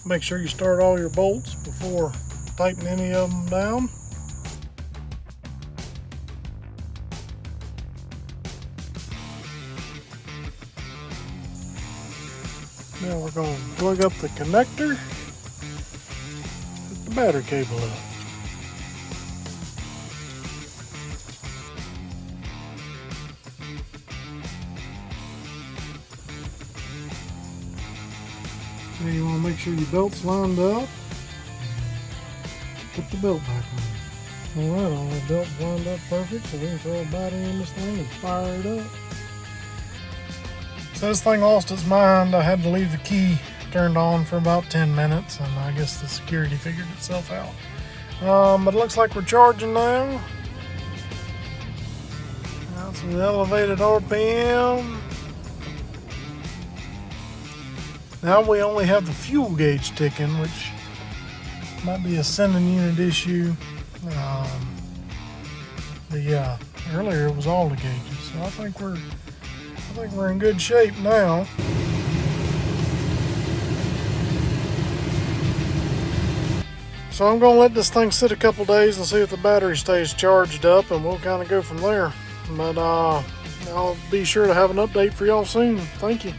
Make sure you start all your bolts before tightening any of them down. Now we're going to plug up the connector, put the battery cable up. Now you want to make sure your belt's lined up. Put the belt back on. Alright, all the belt's lined up perfect, so we can throw a battery in this thing and fire it up. So this thing lost its mind. I had to leave the key turned on for about 10 minutes, and I guess the security figured itself out. But it looks like we're charging now. That's an elevated RPM. Now we only have the fuel gauge ticking, which might be a sending unit issue. But yeah, earlier it was all the gauges, so I think we're in good shape now. So I'm gonna let this thing sit a couple days and see if the battery stays charged up, and we'll kind of go from there. But I'll be sure to have an update for y'all soon. Thank you.